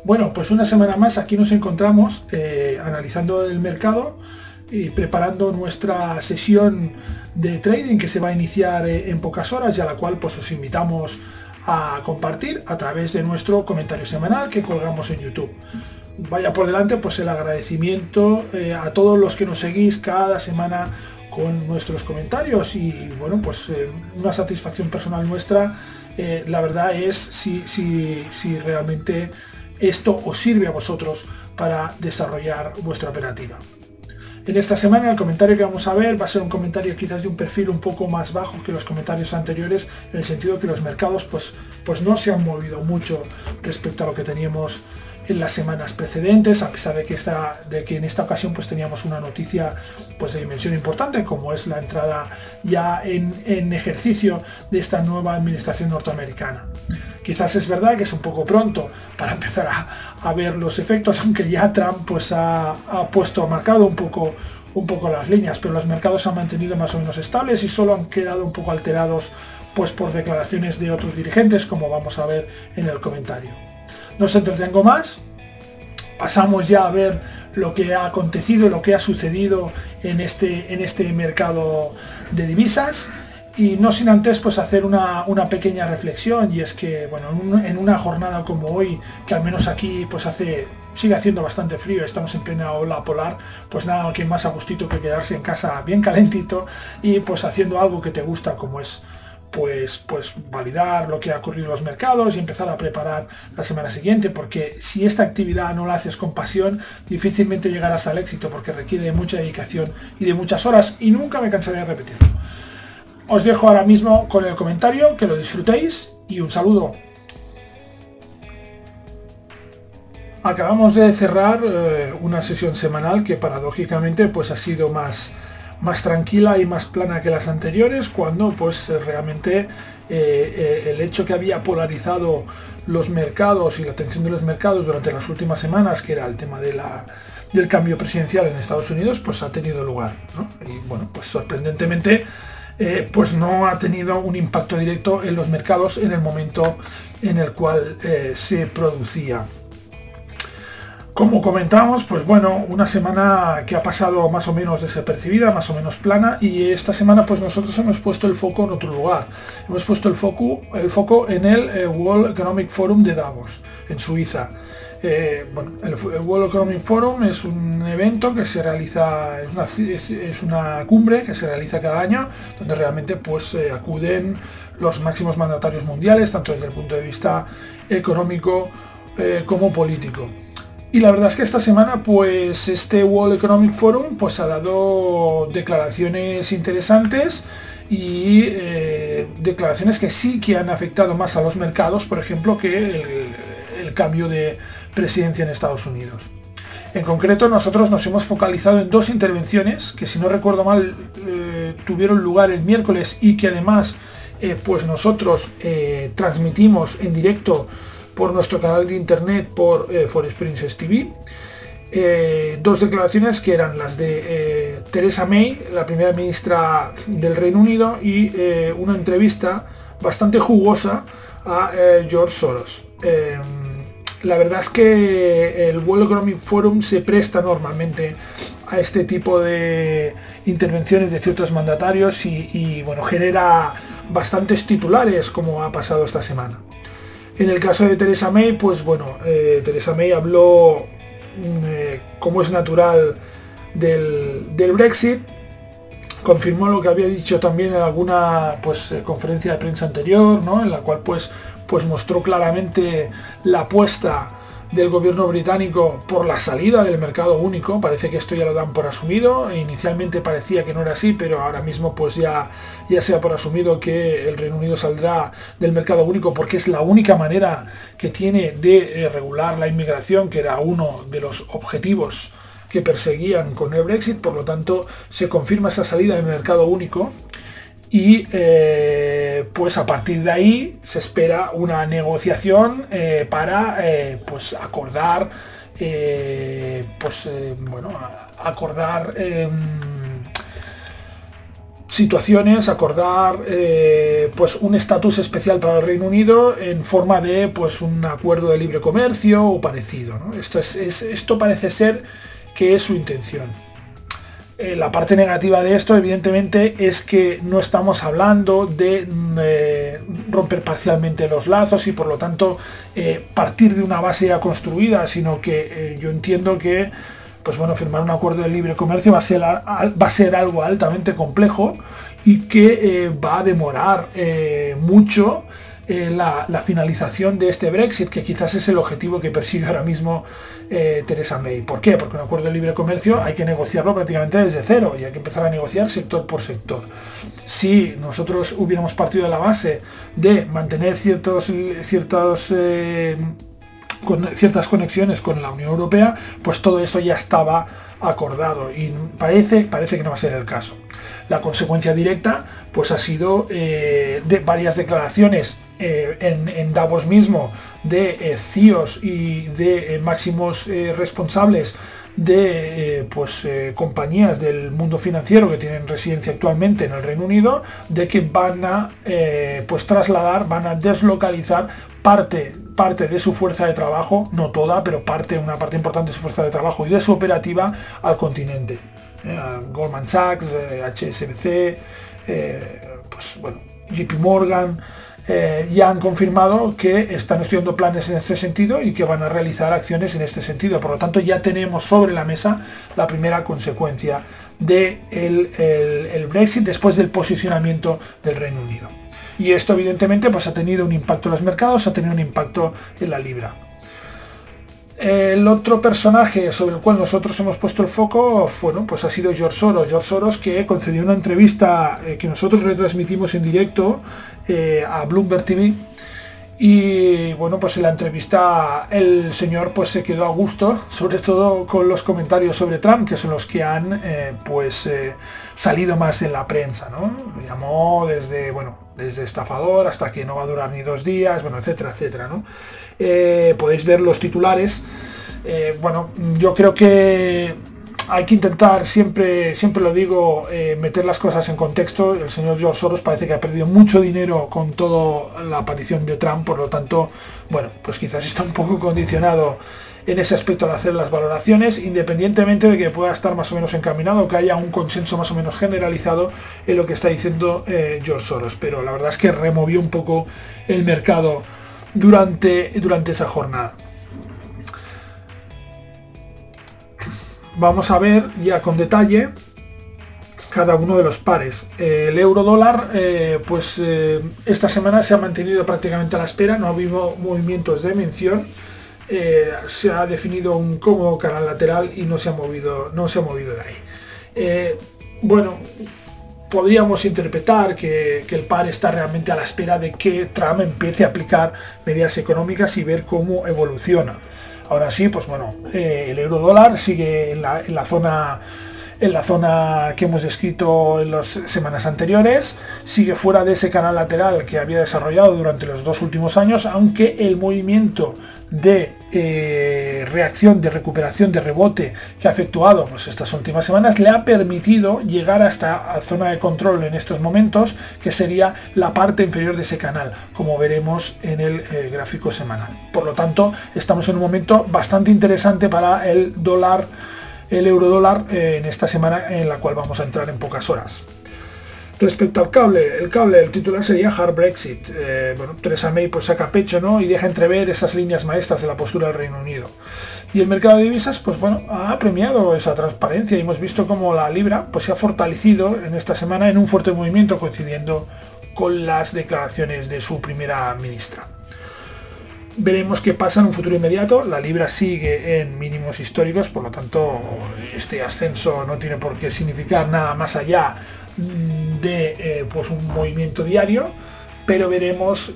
Bueno, pues una semana más aquí nos encontramos analizando el mercado y preparando nuestra sesión de trading que se va a iniciar en pocas horas y a la cual pues os invitamos a compartir a través de nuestro comentario semanal que colgamos en YouTube. Vaya por delante pues el agradecimiento a todos los que nos seguís cada semana con nuestros comentarios y bueno, pues una satisfacción personal nuestra. La verdad es si realmente esto os sirve a vosotros para desarrollar vuestra operativa. En esta semana el comentario que vamos a ver va a ser un comentario quizás de un perfil un poco más bajo que los comentarios anteriores, en el sentido que los mercados pues no se han movido mucho respecto a lo que teníamos en las semanas precedentes, a pesar de que en esta ocasión pues teníamos una noticia pues de dimensión importante, como es la entrada ya en ejercicio de esta nueva administración norteamericana. Quizás es verdad que es un poco pronto para empezar a ver los efectos, aunque ya Trump pues ha marcado un poco las líneas, pero los mercados se han mantenido más o menos estables y solo han quedado un poco alterados pues por declaraciones de otros dirigentes, como vamos a ver en el comentario. No os entretengo más, pasamos ya a ver lo que ha acontecido, lo que ha sucedido en este mercado de divisas. Y no sin antes pues hacer una pequeña reflexión, y es que bueno, en una jornada como hoy, que al menos aquí pues sigue haciendo bastante frío, estamos en plena ola polar, pues nada que más a gustito que quedarse en casa bien calentito y pues haciendo algo que te gusta, como es pues validar lo que ha ocurrido en los mercados y empezar a preparar la semana siguiente, porque si esta actividad no la haces con pasión, difícilmente llegarás al éxito, porque requiere de mucha dedicación y de muchas horas, y nunca me cansaré de repetirlo. Os dejo ahora mismo con el comentario, que lo disfrutéis y un saludo. Acabamos de cerrar una sesión semanal que paradójicamente pues ha sido más tranquila y más plana que las anteriores, cuando pues realmente el hecho que había polarizado los mercados y la atención de los mercados durante las últimas semanas, que era el tema del cambio presidencial en Estados Unidos, pues ha tenido lugar, ¿no? Y bueno, pues sorprendentemente pues no ha tenido un impacto directo en los mercados en el momento en el cual se producía. Como comentamos, pues bueno, una semana que ha pasado más o menos desapercibida, más o menos plana, y esta semana pues nosotros hemos puesto el foco en otro lugar. Hemos puesto el foco en el World Economic Forum de Davos, en Suiza. Bueno, el World Economic Forum es un evento que se realiza, es una cumbre que se realiza cada año, donde realmente pues acuden los máximos mandatarios mundiales, tanto desde el punto de vista económico como político. Y la verdad es que esta semana pues este World Economic Forum pues ha dado declaraciones interesantes y declaraciones que sí que han afectado más a los mercados, por ejemplo, que el cambio de presidencia en Estados Unidos. En concreto, nosotros nos hemos focalizado en dos intervenciones que, si no recuerdo mal, tuvieron lugar el miércoles y que además pues nosotros transmitimos en directo por nuestro canal de internet, por Forex Princess TV. Dos declaraciones que eran las de Theresa May, la primera ministra del Reino Unido, y una entrevista bastante jugosa a George Soros. La verdad es que el World Economic Forum se presta normalmente a este tipo de intervenciones de ciertos mandatarios y bueno, genera bastantes titulares, como ha pasado esta semana. En el caso de Theresa May, pues bueno, Theresa May habló, como es natural, del Brexit. Confirmó lo que había dicho también en alguna conferencia de prensa anterior, ¿no? En la cual pues mostró claramente la apuesta del gobierno británico por la salida del mercado único. Parece que esto ya lo dan por asumido. Inicialmente parecía que no era así, pero ahora mismo pues ya se da por asumido que el Reino Unido saldrá del mercado único, porque es la única manera que tiene de regular la inmigración, que era uno de los objetivos que perseguían con el Brexit. Por lo tanto, se confirma esa salida del mercado único y pues a partir de ahí se espera una negociación para acordar situaciones, acordar pues un estatus especial para el Reino Unido en forma de pues un acuerdo de libre comercio o parecido, ¿no? Esto parece ser que es su intención. La parte negativa de esto, evidentemente, es que no estamos hablando de romper parcialmente los lazos y por lo tanto partir de una base ya construida, sino que yo entiendo que pues bueno, firmar un acuerdo de libre comercio va a ser algo altamente complejo y que va a demorar mucho la finalización de este Brexit, que quizás es el objetivo que persigue ahora mismo Theresa May. ¿Por qué? Porque un acuerdo de libre comercio hay que negociarlo prácticamente desde cero y hay que empezar a negociar sector por sector. Si nosotros hubiéramos partido de la base de mantener ciertas conexiones con la Unión Europea, pues todo eso ya estaba acordado y parece que no va a ser el caso. La consecuencia directa pues ha sido de varias declaraciones en Davos mismo de CEOs y de máximos responsables de compañías del mundo financiero que tienen residencia actualmente en el Reino Unido, de que van a van a deslocalizar parte de su fuerza de trabajo, no toda, pero una parte importante de su fuerza de trabajo y de su operativa al continente. Goldman Sachs, HSBC, JP Morgan, ya han confirmado que están estudiando planes en este sentido y que van a realizar acciones en este sentido. Por lo tanto, ya tenemos sobre la mesa la primera consecuencia del Brexit después del posicionamiento del Reino Unido. Y esto evidentemente pues ha tenido un impacto en los mercados, ha tenido un impacto en la libra. El otro personaje sobre el cual nosotros hemos puesto el foco ha sido George Soros. George Soros, que concedió una entrevista que nosotros retransmitimos en directo a Bloomberg TV. Y bueno, pues en la entrevista el señor pues se quedó a gusto, sobre todo con los comentarios sobre Trump, que son los que han salido más en la prensa, ¿no? Me llamó desde estafador hasta que no va a durar ni 2 días, etcétera, etcétera, ¿no? Podéis ver los titulares. Yo creo que hay que intentar, siempre lo digo, meter las cosas en contexto. El señor George Soros parece que ha perdido mucho dinero con toda la aparición de Trump, por lo tanto, pues quizás está un poco condicionado en ese aspecto al hacer las valoraciones, independientemente de que pueda estar más o menos encaminado, que haya un consenso más o menos generalizado en lo que está diciendo George Soros. Pero la verdad es que removió un poco el mercado durante esa jornada. Vamos a ver ya con detalle cada uno de los pares. El euro dólar, esta semana se ha mantenido prácticamente a la espera, no ha habido movimientos de mención, se ha definido un cómodo canal lateral y no se ha movido de ahí. Podríamos interpretar que el par está realmente a la espera de que Trump empiece a aplicar medidas económicas y ver cómo evoluciona. Ahora sí, el euro dólar sigue en la zona que hemos descrito en las semanas anteriores, sigue fuera de ese canal lateral que había desarrollado durante los 2 últimos años, aunque el movimiento de reacción, de recuperación, de rebote que ha efectuado estas últimas semanas le ha permitido llegar a esta zona de control en estos momentos, que sería la parte inferior de ese canal, como veremos en el gráfico semanal. Por lo tanto, estamos en un momento bastante interesante para el euro dólar en esta semana, en la cual vamos a entrar en pocas horas. Respecto al cable, el titular sería Hard Brexit. Theresa May pues saca pecho, ¿no? Y deja entrever esas líneas maestras de la postura del Reino Unido. Y el mercado de divisas ha premiado esa transparencia y hemos visto cómo la libra se ha fortalecido en esta semana en un fuerte movimiento, coincidiendo con las declaraciones de su primera ministra. Veremos qué pasa en un futuro inmediato. La libra sigue en mínimos históricos, por lo tanto este ascenso no tiene por qué significar nada más allá de un movimiento diario, pero veremos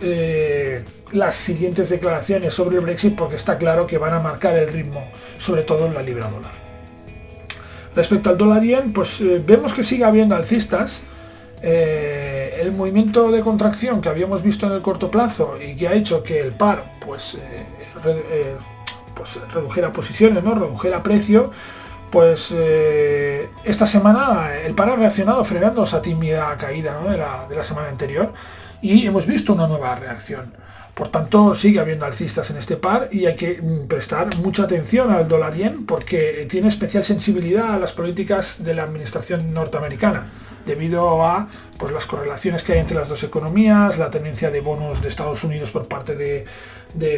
las siguientes declaraciones sobre el Brexit, porque está claro que van a marcar el ritmo, sobre todo en la libra dólar. Respecto al dólar yen, vemos que sigue habiendo alcistas. El movimiento de contracción que habíamos visto en el corto plazo y que ha hecho que el par redujera posiciones, redujera precio, pues esta semana el par ha reaccionado frenando esa tímida caída, ¿no?, de la semana anterior, y hemos visto una nueva reacción. Por tanto, sigue habiendo alcistas en este par y hay que prestar mucha atención al dólar yen porque tiene especial sensibilidad a las políticas de la administración norteamericana, debido a pues, las correlaciones que hay entre las dos economías, la tendencia de bonos de Estados Unidos por parte de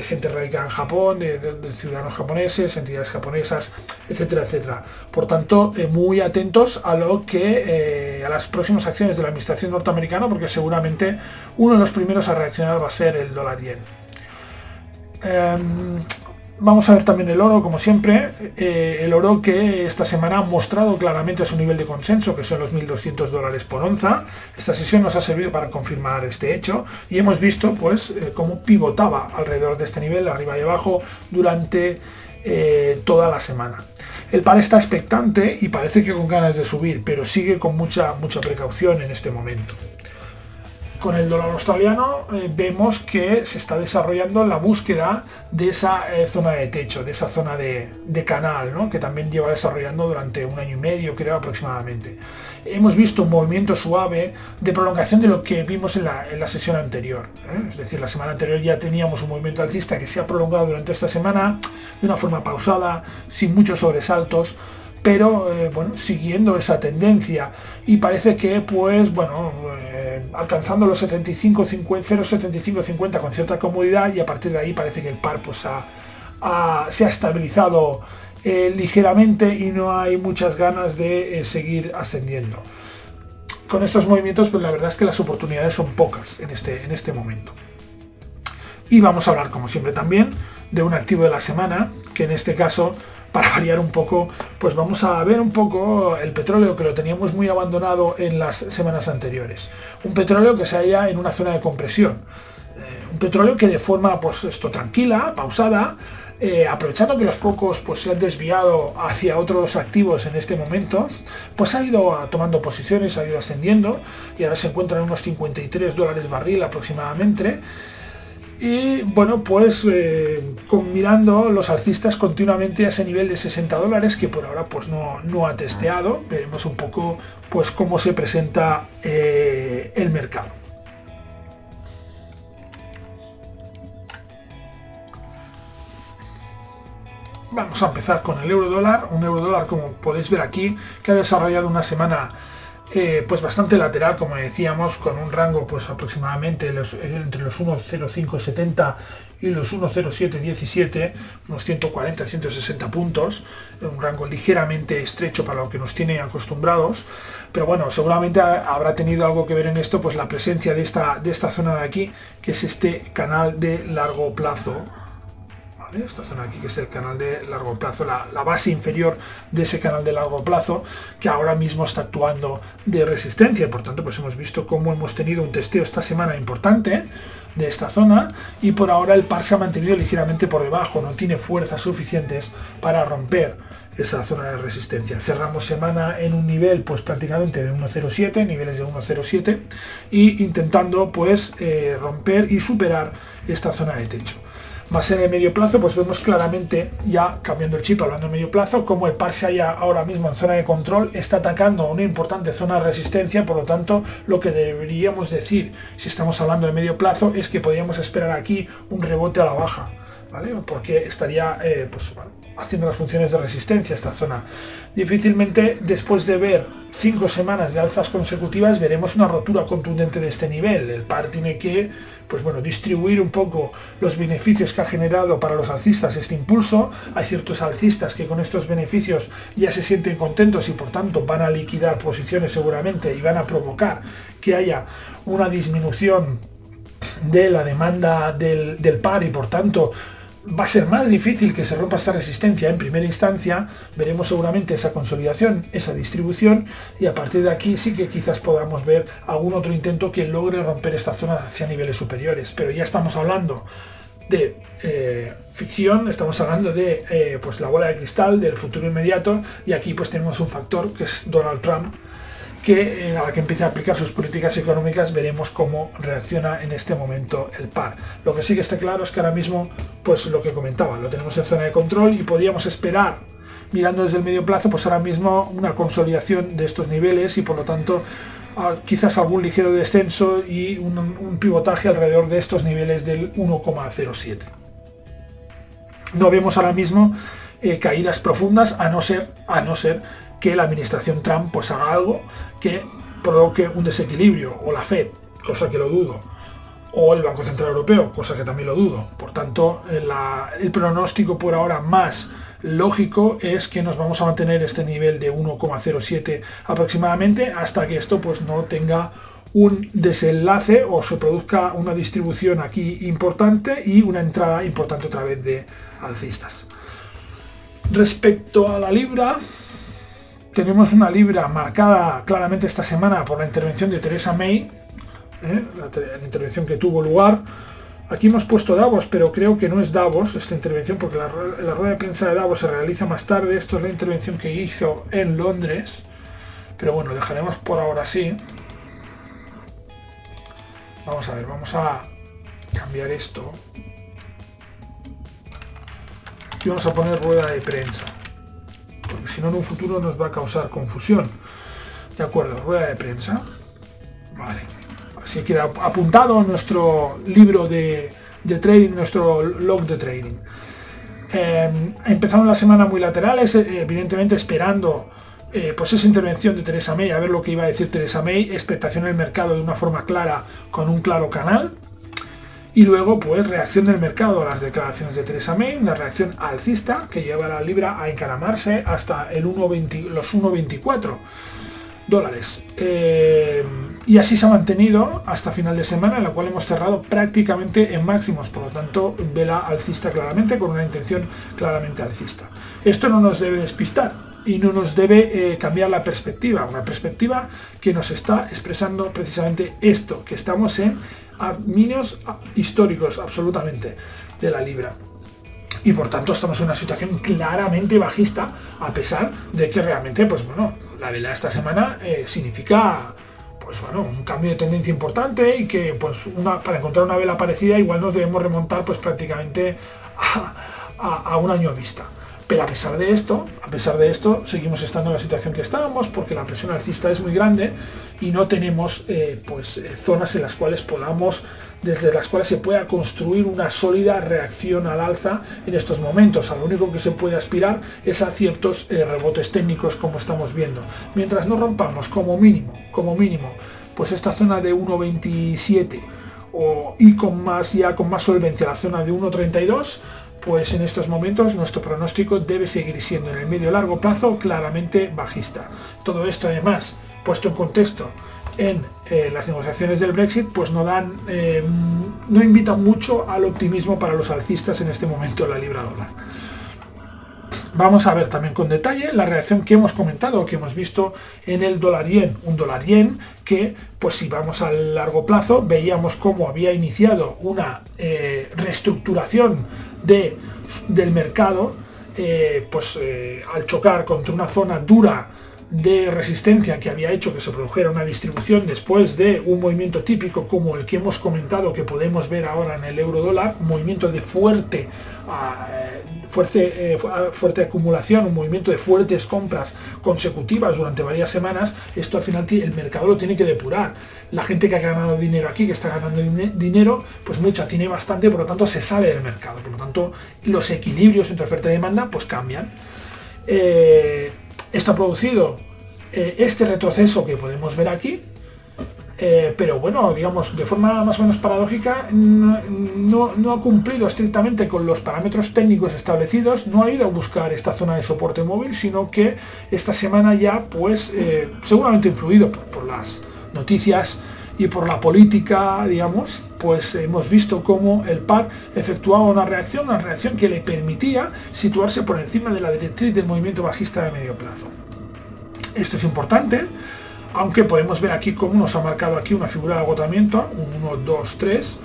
gente radicada en Japón, de ciudadanos japoneses, entidades japonesas, etcétera, etcétera. Por tanto, muy atentos a lo que a las próximas acciones de la administración norteamericana, porque seguramente uno de los primeros a reaccionar va a ser el dólar yen. Vamos a ver también el oro, como siempre, el oro que esta semana ha mostrado claramente su nivel de consenso, que son los $1.200 por onza. Esta sesión nos ha servido para confirmar este hecho y hemos visto pues cómo pivotaba alrededor de este nivel, arriba y abajo, durante toda la semana. El par está expectante y parece que con ganas de subir, pero sigue con mucha precaución en este momento. Con el dólar australiano vemos que se está desarrollando la búsqueda de esa zona de techo, de esa zona de canal, ¿no?, que también lleva desarrollando durante un año y medio, creo, aproximadamente. Hemos visto un movimiento suave de prolongación de lo que vimos en la sesión anterior, ¿eh? Es decir, la semana anterior ya teníamos un movimiento alcista que se ha prolongado durante esta semana de una forma pausada, sin muchos sobresaltos, pero bueno, siguiendo esa tendencia, y parece que pues bueno, alcanzando los 0,7550 con cierta comodidad, y a partir de ahí parece que el par pues se ha estabilizado ligeramente y no hay muchas ganas de seguir ascendiendo. Con estos movimientos pues la verdad es que las oportunidades son pocas en este momento. Y vamos a hablar, como siempre, también de un activo de la semana, que en este caso, para variar un poco, pues vamos a ver un poco el petróleo, que lo teníamos muy abandonado en las semanas anteriores. Un petróleo que se halla en una zona de compresión. Un petróleo que de forma pues tranquila, pausada, aprovechando que los focos pues se han desviado hacia otros activos en este momento, pues ha ido tomando posiciones, ha ido ascendiendo y ahora se encuentra en unos $53 barril aproximadamente. Y bueno, pues mirando los alcistas continuamente a ese nivel de $60, que por ahora pues no ha testeado. Veremos un poco pues cómo se presenta el mercado. Vamos a empezar con el euro dólar, un euro dólar, como podéis ver aquí, que ha desarrollado una semana pues bastante lateral, como decíamos, con un rango pues aproximadamente entre los 1.0570 y los 1.0717, unos 140-160 puntos, un rango ligeramente estrecho para lo que nos tiene acostumbrados, pero bueno, seguramente habrá tenido algo que ver en esto pues la presencia de esta zona de aquí, que es este canal de largo plazo. Esta zona aquí, que es el canal de largo plazo, la base inferior de ese canal de largo plazo, que ahora mismo está actuando de resistencia. Por tanto, pues hemos visto cómo hemos tenido un testeo esta semana importante de esta zona, y por ahora el par se ha mantenido ligeramente por debajo, no tiene fuerzas suficientes para romper esa zona de resistencia. Cerramos semana en un nivel pues prácticamente de 1.07, niveles de 1.07, y intentando pues romper y superar esta zona de techo. Más en el medio plazo, pues vemos claramente, ya cambiando el chip, hablando de medio plazo, como el par se halla ahora mismo en zona de control, está atacando una importante zona de resistencia. Por lo tanto, lo que deberíamos decir, si estamos hablando de medio plazo, es que podríamos esperar aquí un rebote a la baja, ¿vale? Porque estaría pues, bueno, haciendo las funciones de resistencia esta zona. Difícilmente, después de ver 5 semanas de alzas consecutivas, veremos una rotura contundente de este nivel. El par tiene que pues bueno, distribuir un poco los beneficios que ha generado para los alcistas este impulso. Hay ciertos alcistas que con estos beneficios ya se sienten contentos y por tanto van a liquidar posiciones seguramente y van a provocar que haya una disminución de la demanda del par, y por tanto va a ser más difícil que se rompa esta resistencia en primera instancia. Veremos seguramente esa consolidación, esa distribución, y a partir de aquí sí que quizás podamos ver algún otro intento que logre romper esta zona hacia niveles superiores. Pero ya estamos hablando de ficción, estamos hablando de pues la bola de cristal, del futuro inmediato, y aquí pues tenemos un factor que es Donald Trump, que a la que empiece a aplicar sus políticas económicas veremos cómo reacciona en este momento el par. Lo que sí que está claro es que ahora mismo, pues lo que comentaba, lo tenemos en zona de control y podríamos esperar mirando desde el medio plazo, pues ahora mismo una consolidación de estos niveles y por lo tanto quizás algún ligero descenso y un pivotaje alrededor de estos niveles del 1,07. No vemos ahora mismo caídas profundas a no ser que la administración Trump pues haga algo que provoque un desequilibrio, o la Fed, cosa que lo dudo, o el Banco Central Europeo, cosa que también lo dudo. Por tanto, el pronóstico por ahora más lógico es que nos vamos a mantener este nivel de 1,07 aproximadamente hasta que esto pues no tenga un desenlace o se produzca una distribución aquí importante y una entrada importante otra vez de alcistas. Respecto a la libra, tenemos una libra marcada claramente esta semana por la intervención de Theresa May, la intervención que tuvo lugar. Aquí hemos puesto Davos, pero creo que no es Davos esta intervención, porque la rueda de prensa de Davos se realiza más tarde. Esto es la intervención que hizo en Londres, pero bueno, dejaremos por ahora así. Vamos a ver, vamos a cambiar esto. Aquí vamos a poner rueda de prensa, porque si no en un futuro nos va a causar confusión. De acuerdo, rueda de prensa. Vale. Así queda apuntado nuestro libro de trading, nuestro log de trading. Empezaron la semana muy laterales, evidentemente esperando pues esa intervención de Theresa May, a ver lo que iba a decir Theresa May, expectación del mercado de una forma clara, con un claro canal. Y luego pues reacción del mercado a las declaraciones de Theresa May, una reacción alcista que lleva a la libra a encaramarse hasta el los 1,24 dólares. Y así se ha mantenido hasta final de semana, en la cual hemos cerrado prácticamente en máximos, por lo tanto vela alcista claramente, con una intención claramente alcista. Esto no nos debe despistar y no nos debe cambiar la perspectiva, una perspectiva que nos está expresando precisamente esto, que estamos en mínimos históricos absolutamente de la libra. Y por tanto estamos en una situación claramente bajista, a pesar de que realmente, pues bueno, la vela de esta semana significa, pues bueno, un cambio de tendencia importante, y que pues para encontrar una vela parecida igual nos debemos remontar pues prácticamente a un año vista. Pero a pesar de esto, seguimos estando en la situación que estábamos, porque la presión alcista es muy grande y no tenemos zonas en las cuales podamos, desde las cuales se pueda construir una sólida reacción al alza en estos momentos. A lo único que se puede aspirar es a ciertos rebotes técnicos, como estamos viendo. Mientras no rompamos como mínimo, pues esta zona de 1,27 y con más solvencia la zona de 1,32, pues en estos momentos nuestro pronóstico debe seguir siendo en el medio largo plazo claramente bajista. Todo esto además puesto en contexto en las negociaciones del Brexit, pues no invitan mucho al optimismo para los alcistas en este momento en la libra dólar. Vamos a ver también con detalle la reacción que hemos comentado, que hemos visto en el dólar yen, un dólar yen que, pues si vamos al largo plazo, veíamos cómo había iniciado una reestructuración del mercado, al chocar contra una zona dura de resistencia que había hecho que se produjera una distribución después de un movimiento típico como el que hemos comentado, que podemos ver ahora en el euro dólar, un movimiento de fuerte acumulación, un movimiento de fuertes compras consecutivas durante varias semanas. Esto al final el mercado lo tiene que depurar. La gente que ha ganado dinero aquí, que está ganando dinero, pues mucha tiene bastante, por lo tanto se sale del mercado, por lo tanto los equilibrios entre oferta y demanda pues cambian. Esto ha producido este retroceso que podemos ver aquí, pero bueno, digamos, de forma más o menos paradójica, no ha cumplido estrictamente con los parámetros técnicos establecidos, no ha ido a buscar esta zona de soporte móvil, sino que esta semana ya, pues, seguramente influido por las noticias y por la política, digamos, pues hemos visto cómo el par efectuaba una reacción que le permitía situarse por encima de la directriz del movimiento bajista de medio plazo. Esto es importante, aunque podemos ver aquí cómo nos ha marcado aquí una figura de agotamiento, 1, 2, 3,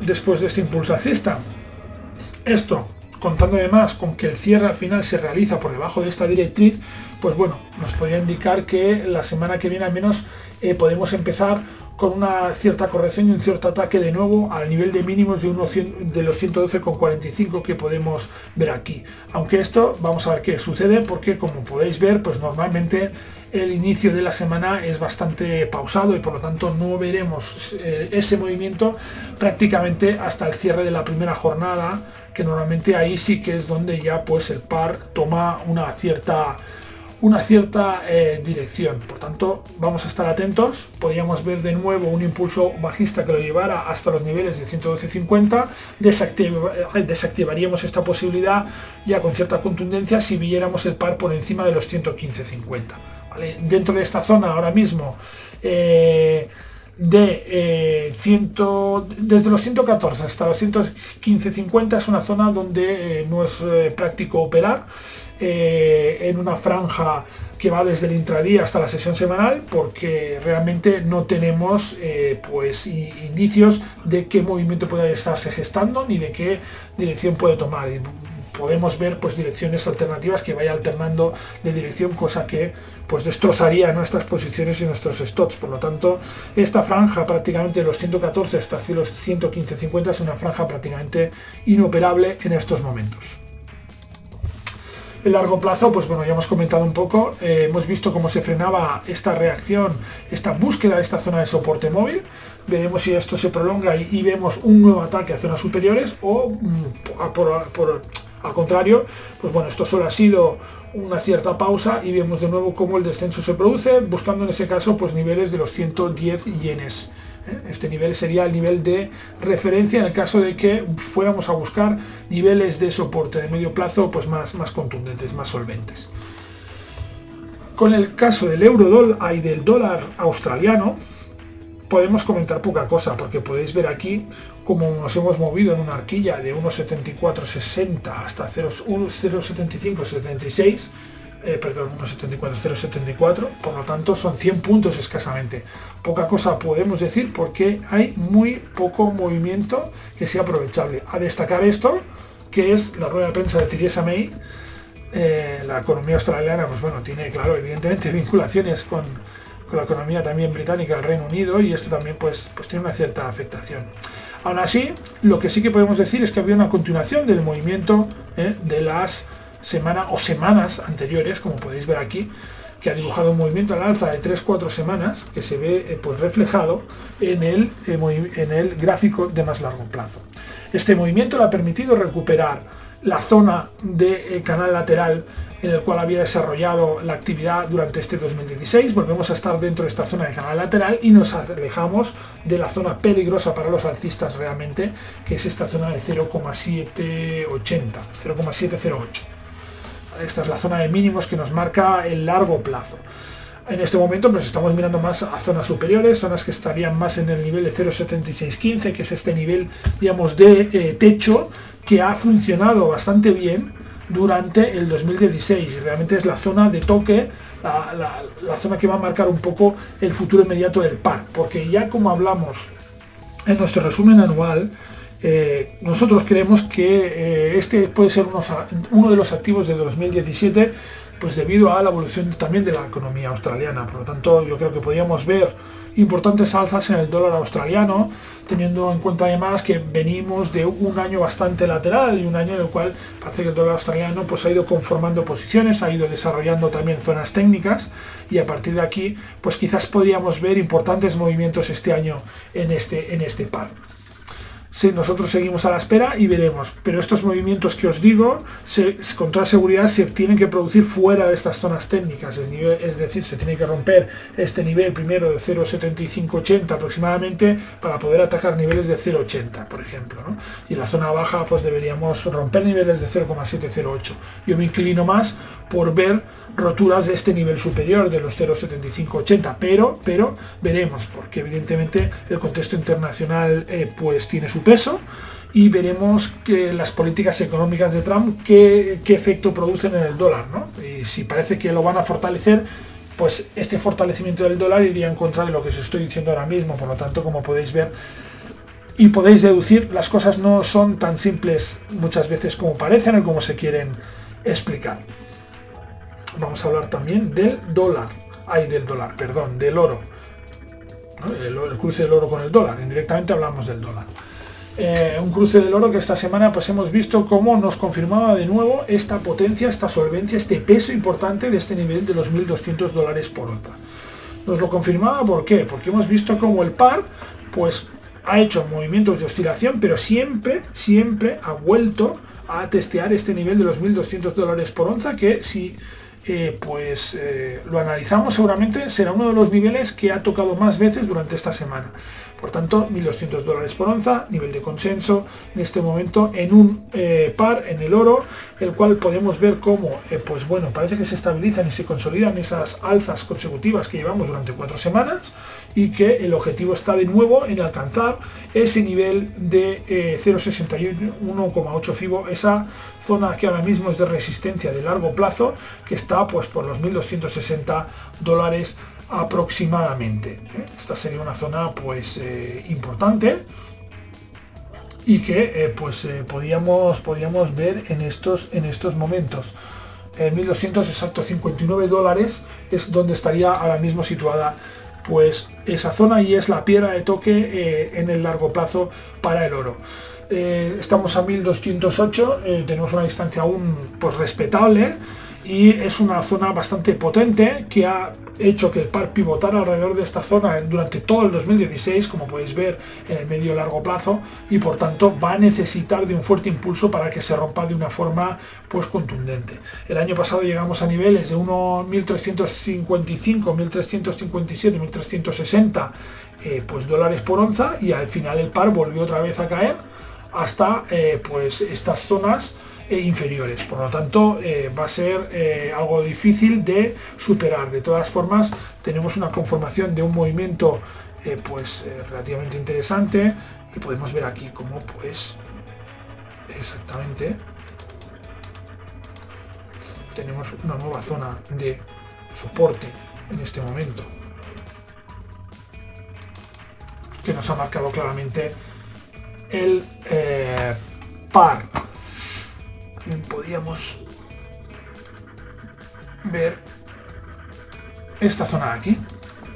después de este impulso alcista. Esto contando además con que el cierre al final se realiza por debajo de esta directriz, pues bueno, nos podría indicar que la semana que viene al menos podemos empezar con una cierta corrección y un cierto ataque de nuevo al nivel de mínimos de los 112,45 que podemos ver aquí. Aunque esto vamos a ver qué sucede, porque como podéis ver, pues normalmente el inicio de la semana es bastante pausado y por lo tanto no veremos ese movimiento prácticamente hasta el cierre de la primera jornada, que normalmente ahí sí que es donde ya pues el par toma una cierta dirección. Por tanto, vamos a estar atentos. Podríamos ver de nuevo un impulso bajista que lo llevara hasta los niveles de 112,50. Desactivaríamos esta posibilidad ya con cierta contundencia si viéramos el par por encima de los 115,50. ¿Vale? Dentro de esta zona ahora mismo desde los 114 hasta los 115,50 es una zona donde no es práctico operar en una franja que va desde el intradía hasta la sesión semanal, porque realmente no tenemos pues indicios de qué movimiento puede estarse gestando ni de qué dirección puede tomar. Y podemos ver pues direcciones alternativas que vaya alternando de dirección, cosa que pues destrozaría nuestras posiciones y nuestros stops. Por lo tanto, esta franja prácticamente de los 114 hasta los 115,50 es una franja prácticamente inoperable en estos momentos. El largo plazo, pues bueno, ya hemos comentado un poco, hemos visto cómo se frenaba esta reacción, esta búsqueda de esta zona de soporte móvil. Veremos si esto se prolonga y vemos un nuevo ataque a zonas superiores o al contrario, pues bueno, esto solo ha sido una cierta pausa y vemos de nuevo cómo el descenso se produce, buscando en ese caso pues niveles de los 110 yenes. Este nivel sería el nivel de referencia en el caso de que fuéramos a buscar niveles de soporte de medio plazo pues más contundentes, más solventes. Con el caso del euro-dólar y del dólar australiano podemos comentar poca cosa, porque podéis ver aquí cómo nos hemos movido en una horquilla de 1,7460 hasta 0,7576, perdón, 1,74, por lo tanto son 100 puntos escasamente. Poca cosa podemos decir porque hay muy poco movimiento que sea aprovechable. A destacar esto, que es la rueda de prensa de Theresa May. La economía australiana, pues bueno, tiene, claro, evidentemente vinculaciones con la economía también británica del Reino Unido, y esto también pues tiene una cierta afectación. Aún así, lo que sí que podemos decir es que había una continuación del movimiento de las semanas anteriores, como podéis ver aquí, que ha dibujado un movimiento al alza de 3-4 semanas que se ve pues reflejado en el gráfico de más largo plazo. Este movimiento le ha permitido recuperar la zona de canal lateral en el cual había desarrollado la actividad durante este 2016. Volvemos a estar dentro de esta zona de canal lateral y nos alejamos de la zona peligrosa para los alcistas realmente, que es esta zona de 0,780, 0,708. Esta es la zona de mínimos que nos marca el largo plazo. En este momento pues estamos mirando más a zonas superiores, zonas que estarían más en el nivel de 0,7615, que es este nivel, digamos, de techo que ha funcionado bastante bien durante el 2016. Realmente es la zona de toque, la zona que va a marcar un poco el futuro inmediato del par, porque ya como hablamos en nuestro resumen anual, nosotros creemos que este puede ser uno de los activos de 2017, pues debido a la evolución también de la economía australiana. Por lo tanto, yo creo que podríamos ver importantes alzas en el dólar australiano, teniendo en cuenta además que venimos de un año bastante lateral y un año en el cual parece que el dólar australiano pues ha ido conformando posiciones, ha ido desarrollando también zonas técnicas, y a partir de aquí pues quizás podríamos ver importantes movimientos este año en este par. Sí, nosotros seguimos a la espera y veremos, pero estos movimientos que os digo, con toda seguridad se tienen que producir fuera de estas zonas técnicas, es decir, se tiene que romper este nivel primero de 0,7580 aproximadamente para poder atacar niveles de 0,80, por ejemplo, ¿no? Y en la zona baja pues deberíamos romper niveles de 0,708. Yo me inclino más por ver roturas de este nivel superior de los 0,7580, pero veremos, porque evidentemente el contexto internacional pues tiene su peso, y veremos que las políticas económicas de Trump qué efecto producen en el dólar, ¿no? Y si parece que lo van a fortalecer, pues este fortalecimiento del dólar iría en contra de lo que os estoy diciendo ahora mismo. Por lo tanto, como podéis ver, y podéis deducir, las cosas no son tan simples muchas veces como parecen o como se quieren explicar. Vamos a hablar también del dólar, del oro, ¿no? El cruce del oro con el dólar, indirectamente hablamos del dólar. Un cruce del oro que esta semana pues hemos visto cómo nos confirmaba de nuevo esta potencia, esta solvencia, este peso importante de este nivel de los $1.200 por onza. Nos lo confirmaba, ¿por qué? Porque hemos visto cómo el par pues ha hecho movimientos de oscilación, pero siempre ha vuelto a testear este nivel de los $1.200 por onza, que si lo analizamos seguramente será uno de los niveles que ha tocado más veces durante esta semana. Por tanto, $1.200 por onza, nivel de consenso en este momento en un par, en el oro, el cual podemos ver cómo, parece que se estabilizan y se consolidan esas alzas consecutivas que llevamos durante 4 semanas y que el objetivo está de nuevo en alcanzar ese nivel de 0,61,8 Fibo, esa zona que ahora mismo es de resistencia de largo plazo, que está pues por los $1.260 aproximadamente. Esta sería una zona pues importante y que podíamos ver en estos momentos. 1.200 exacto, $59 es donde estaría ahora mismo situada pues esa zona, y es la piedra de toque en el largo plazo para el oro. Estamos a 1.208, tenemos una distancia aún pues respetable, y es una zona bastante potente que ha hecho que el par pivotara alrededor de esta zona durante todo el 2016, como podéis ver en el medio largo plazo, y por tanto va a necesitar de un fuerte impulso para que se rompa de una forma pues contundente. El año pasado llegamos a niveles de 1.1355, 1.357, 1.360 dólares por onza, y al final el par volvió otra vez a caer hasta estas zonas inferiores. Por lo tanto va a ser algo difícil de superar. De todas formas, tenemos una conformación de un movimiento relativamente interesante, y podemos ver aquí cómo exactamente tenemos una nueva zona de soporte en este momento, que nos ha marcado claramente el par. Podríamos ver esta zona de aquí,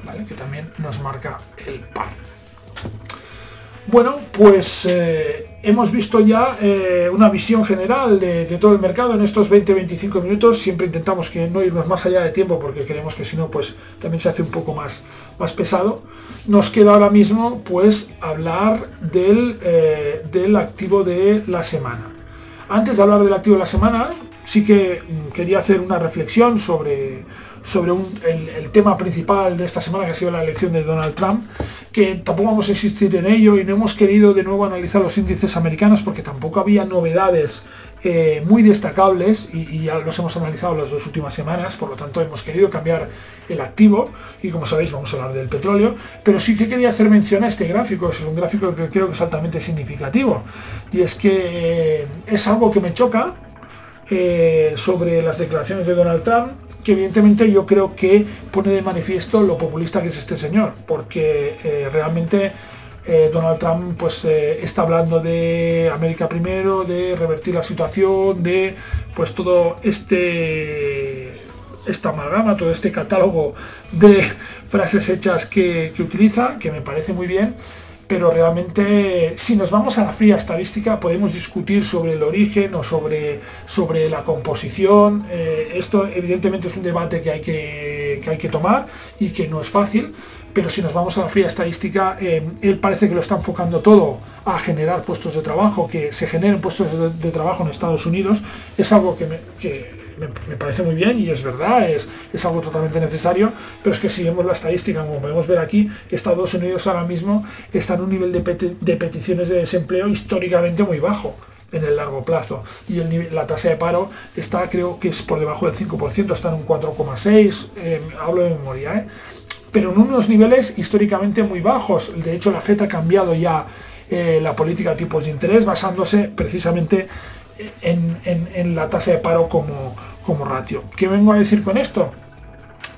¿vale? Que también nos marca el par. Bueno, pues hemos visto ya una visión general de todo el mercado en estos 20-25 minutos. Siempre intentamos que no irnos más allá de tiempo, porque creemos que si no pues también se hace un poco más pesado. Nos queda ahora mismo pues hablar del activo de la semana. Antes de hablar del activo de la semana, sí que quería hacer una reflexión sobre el tema principal de esta semana, que ha sido la elección de Donald Trump, que tampoco vamos a insistir en ello, y no hemos querido de nuevo analizar los índices americanos porque tampoco había novedades muy destacables, y ya los hemos analizado las 2 últimas semanas. Por lo tanto hemos querido cambiar el activo, y como sabéis vamos a hablar del petróleo, pero sí que quería hacer mención a este gráfico. Es un gráfico que creo que es altamente significativo, y es que es algo que me choca sobre las declaraciones de Donald Trump, que evidentemente yo creo que pone de manifiesto lo populista que es este señor, porque realmente Donald Trump pues está hablando de América primero, de revertir la situación, de pues todo esta amalgama, todo este catálogo de frases hechas que utiliza, que me parece muy bien. Pero realmente, si nos vamos a la fría estadística, podemos discutir sobre el origen o sobre la composición. Esto evidentemente es un debate que hay que tomar y que no es fácil, pero si nos vamos a la fría estadística, él parece que lo está enfocando todo a generar puestos de trabajo, que se generen puestos de trabajo en Estados Unidos. Es algo que me parece muy bien, y es verdad, es algo totalmente necesario, pero es que si vemos la estadística, como podemos ver aquí, Estados Unidos ahora mismo está en un nivel de peticiones de desempleo históricamente muy bajo en el largo plazo, y la tasa de paro está, creo que es por debajo del 5%, está en un 4,6%, hablo de memoria, pero en unos niveles históricamente muy bajos. De hecho, la FED ha cambiado ya la política de tipos de interés, basándose precisamente en la tasa de paro como ratio. ¿Qué vengo a decir con esto?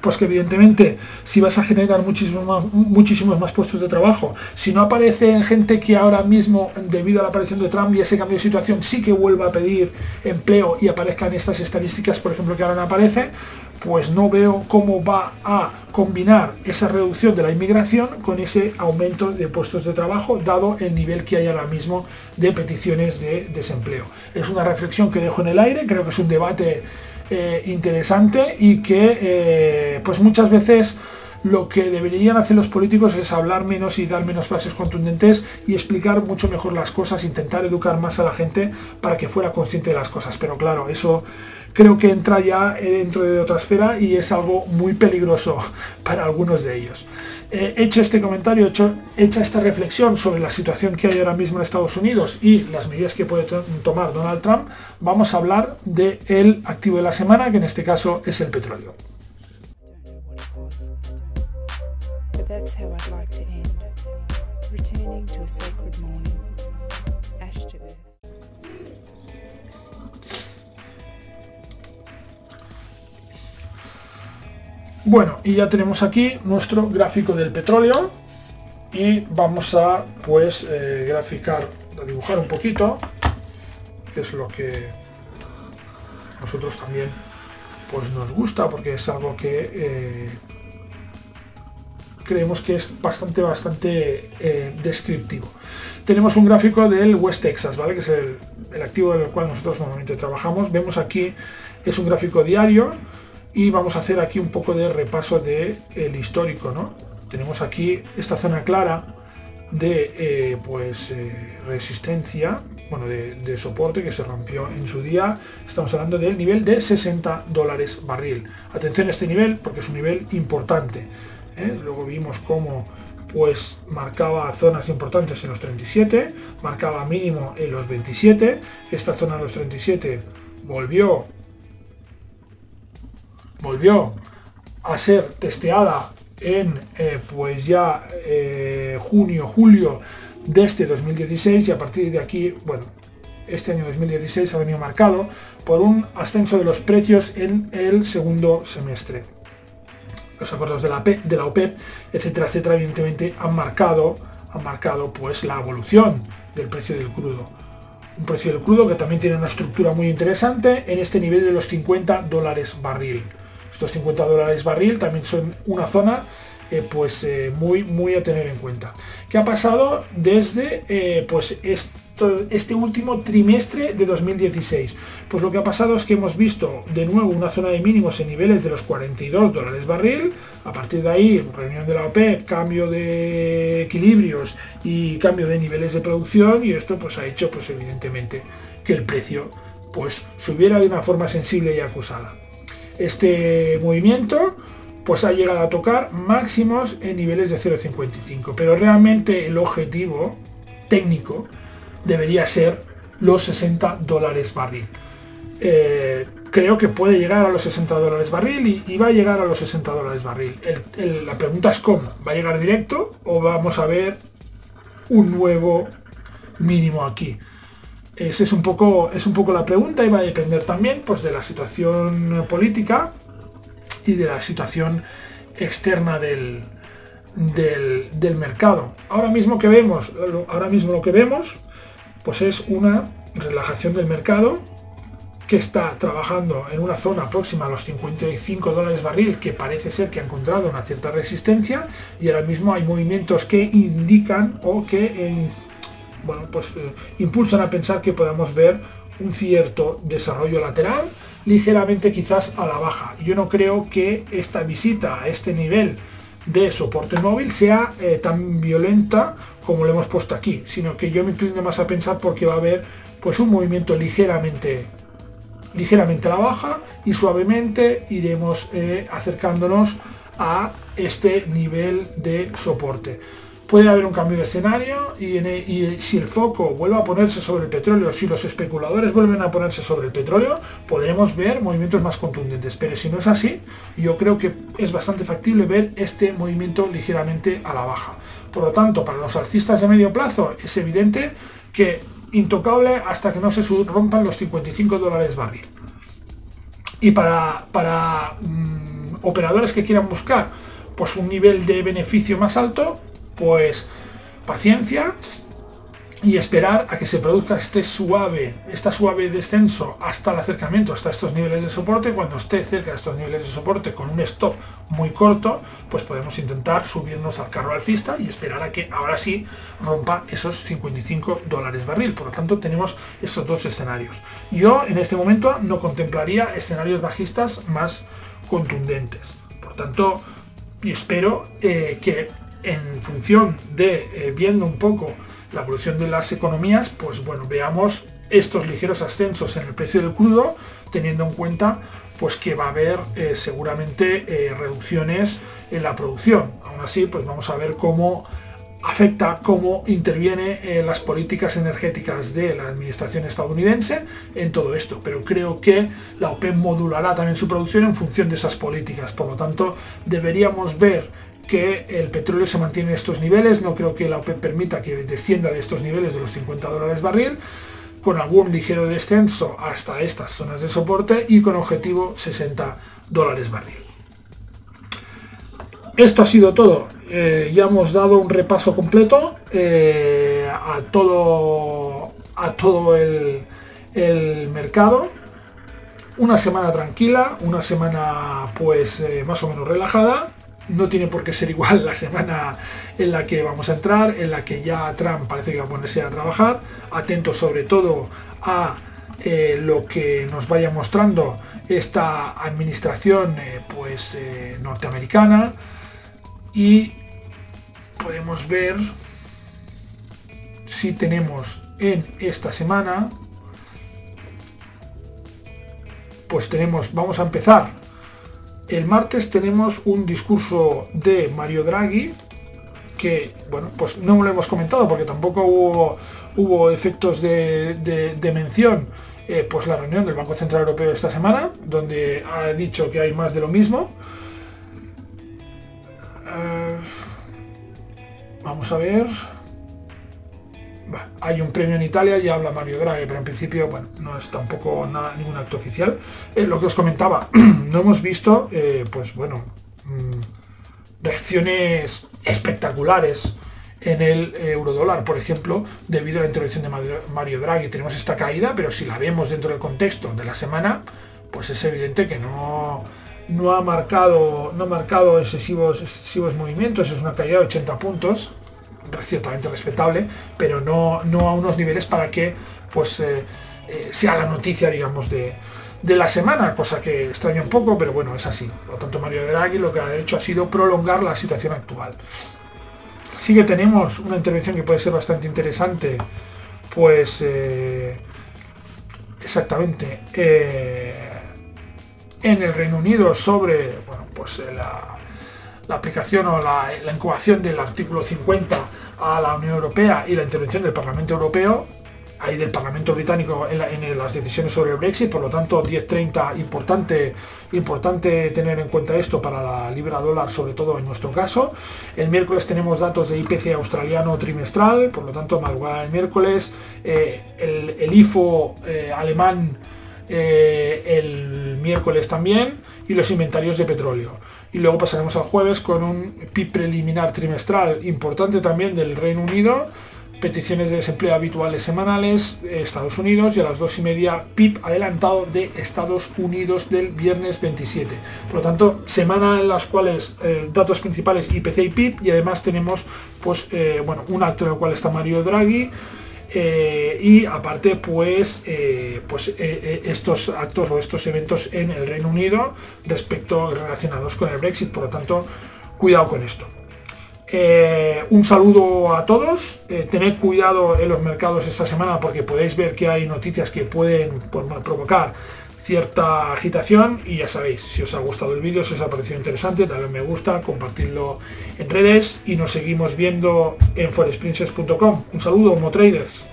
Pues que evidentemente si vas a generar muchísimos más puestos de trabajo, si no aparece gente que ahora mismo debido a la aparición de Trump y ese cambio de situación sí que vuelva a pedir empleo y aparezcan estas estadísticas, por ejemplo, que ahora no aparece, pues no veo cómo va a combinar esa reducción de la inmigración con ese aumento de puestos de trabajo, dado el nivel que hay ahora mismo de peticiones de desempleo. Es una reflexión que dejo en el aire, creo que es un debate interesante y que pues muchas veces lo que deberían hacer los políticos es hablar menos y dar menos frases contundentes y explicar mucho mejor las cosas, intentar educar más a la gente para que fuera consciente de las cosas. Pero claro, eso creo que entra ya dentro de otra esfera y es algo muy peligroso para algunos de ellos. Hecho este comentario, hecha esta reflexión sobre la situación que hay ahora mismo en Estados Unidos y las medidas que puede tomar Donald Trump, vamos a hablar del activo de la semana, que en este caso es el petróleo. Bueno, y ya tenemos aquí nuestro gráfico del petróleo y vamos a pues a dibujar un poquito, que es lo que a nosotros también pues nos gusta, porque es algo que creemos que es bastante descriptivo. Tenemos un gráfico del West Texas, ¿vale? Que es el activo del cual nosotros normalmente trabajamos. Vemos aquí, es un gráfico diario y vamos a hacer aquí un poco de repaso del histórico, ¿no? Tenemos aquí esta zona clara de resistencia, bueno, de soporte que se rompió en su día. Estamos hablando del nivel de $60 barril. Atención a este nivel porque es un nivel importante. Luego vimos cómo pues marcaba zonas importantes en los 37, marcaba mínimo en los 27. Esta zona de los 37 volvió a ser testeada en junio, julio de este 2016, y a partir de aquí, bueno, este año 2016 ha venido marcado por un ascenso de los precios en el segundo semestre. Los acuerdos de la OPEP, etcétera, etcétera, evidentemente han marcado pues la evolución del precio del crudo. Un precio del crudo que también tiene una estructura muy interesante en este nivel de los $50 barril. Estos $50 barril también son una zona muy a tener en cuenta. ¿Qué ha pasado desde este último trimestre de 2016? Pues lo que ha pasado es que hemos visto de nuevo una zona de mínimos en niveles de los $42 barril. A partir de ahí, reunión de la OPEP, cambio de equilibrios y cambio de niveles de producción, y esto pues ha hecho pues evidentemente que el precio pues subiera de una forma sensible y acusada. Este movimiento pues ha llegado a tocar máximos en niveles de 0,55, pero realmente el objetivo técnico debería ser los $60 barril. Creo que puede llegar a los $60 barril y va a llegar a los $60 barril. La pregunta es cómo. ¿Va a llegar directo o vamos a ver un nuevo mínimo aquí? Esa es un poco la pregunta, y va a depender también pues de la situación política y de la situación externa del mercado. Ahora mismo lo que vemos pues es una relajación del mercado que está trabajando en una zona próxima a los $55 barril, que parece ser que ha encontrado una cierta resistencia, y ahora mismo hay movimientos que indican o que impulsan a pensar que podamos ver un cierto desarrollo lateral, ligeramente quizás a la baja. Yo no creo que esta visita a este nivel de soporte móvil sea tan violenta como lo hemos puesto aquí, sino que yo me inclino más a pensar porque va a haber pues un movimiento ligeramente a la baja, y suavemente iremos acercándonos a este nivel de soporte. Puede haber un cambio de escenario y si el foco vuelve a ponerse sobre el petróleo, si los especuladores vuelven a ponerse sobre el petróleo, podremos ver movimientos más contundentes. Pero si no es así, yo creo que es bastante factible ver este movimiento ligeramente a la baja. Por lo tanto, para los alcistas de medio plazo es evidente que intocable hasta que no se rompan los $55 barril. Y para operadores que quieran buscar pues un nivel de beneficio más alto, pues paciencia y esperar a que se produzca este suave descenso hasta el acercamiento, hasta estos niveles de soporte. Cuando esté cerca de estos niveles de soporte con un stop muy corto, pues podemos intentar subirnos al carro alcista y esperar a que ahora sí rompa esos $55 barril. Por lo tanto, tenemos estos dos escenarios. Yo en este momento no contemplaría escenarios bajistas más contundentes. Por tanto, y espero que en función de viendo un poco la evolución de las economías, pues bueno, veamos estos ligeros ascensos en el precio del crudo, teniendo en cuenta pues que va a haber seguramente reducciones en la producción. Aún así, pues vamos a ver cómo afecta, cómo interviene las políticas energéticas de la administración estadounidense en todo esto, pero creo que la OPEP modulará también su producción en función de esas políticas. Por lo tanto, deberíamos ver que el petróleo se mantiene en estos niveles. No creo que la OPEP permita que descienda de estos niveles de los $50 barril, con algún ligero descenso hasta estas zonas de soporte y con objetivo $60 barril. Esto ha sido todo. Ya hemos dado un repaso completo a todo el mercado. Una semana tranquila, una semana pues más o menos relajada. No tiene por qué ser igual la semana en la que vamos a entrar, en la que ya Trump parece que va a ponerse a trabajar. Atentos sobre todo a lo que nos vaya mostrando esta administración norteamericana, y podemos ver si tenemos en esta semana, pues vamos a empezar. El martes tenemos un discurso de Mario Draghi que, bueno, pues no lo hemos comentado porque tampoco hubo efectos de mención, pues la reunión del Banco Central Europeo esta semana, donde ha dicho que hay más de lo mismo. Vamos a ver. Hay un premio en Italia y habla Mario Draghi, pero en principio, bueno, no es tampoco ningún acto oficial. Lo que os comentaba, no hemos visto, pues bueno, reacciones espectaculares en el eurodólar, por ejemplo, debido a la intervención de Mario Draghi. Tenemos esta caída, pero si la vemos dentro del contexto de la semana, pues es evidente que no ha marcado excesivos movimientos. Es una caída de 80 puntos. Ciertamente respetable, pero no a unos niveles para que pues sea la noticia, digamos, de la semana, cosa que extraña un poco, pero bueno, es así. Por lo tanto, Mario Draghi lo que ha hecho ha sido prolongar la situación actual. Sí que tenemos una intervención que puede ser bastante interesante, pues exactamente en el Reino Unido sobre, bueno, pues la aplicación o la incubación del artículo 50 a la Unión Europea y la intervención del Parlamento Europeo, ahí del Parlamento Británico en las decisiones sobre el Brexit. Por lo tanto, 10.30, importante tener en cuenta esto para la libra dólar, sobre todo en nuestro caso. El miércoles tenemos datos de IPC australiano trimestral, por lo tanto, madrugada el miércoles. El IFO alemán el miércoles también, y los inventarios de petróleo. Y luego pasaremos al jueves con un PIB preliminar trimestral importante también del Reino Unido, peticiones de desempleo habituales semanales Estados Unidos, y a las 2:30 PIB adelantado de Estados Unidos del viernes 27. Por lo tanto, semana en las cuales datos principales IPC y PIB, y además tenemos pues un acto en el cual está Mario Draghi. Y aparte estos actos o estos eventos en el Reino Unido relacionados con el Brexit. Por lo tanto, cuidado con esto. Un saludo a todos. Tened cuidado en los mercados esta semana, porque podéis ver que hay noticias que pueden provocar cierta agitación. Y ya sabéis, si os ha gustado el vídeo, si os ha parecido interesante, dadle me gusta, compartidlo en redes, y nos seguimos viendo en forexprincess.com. Un saludo, Mo Traders.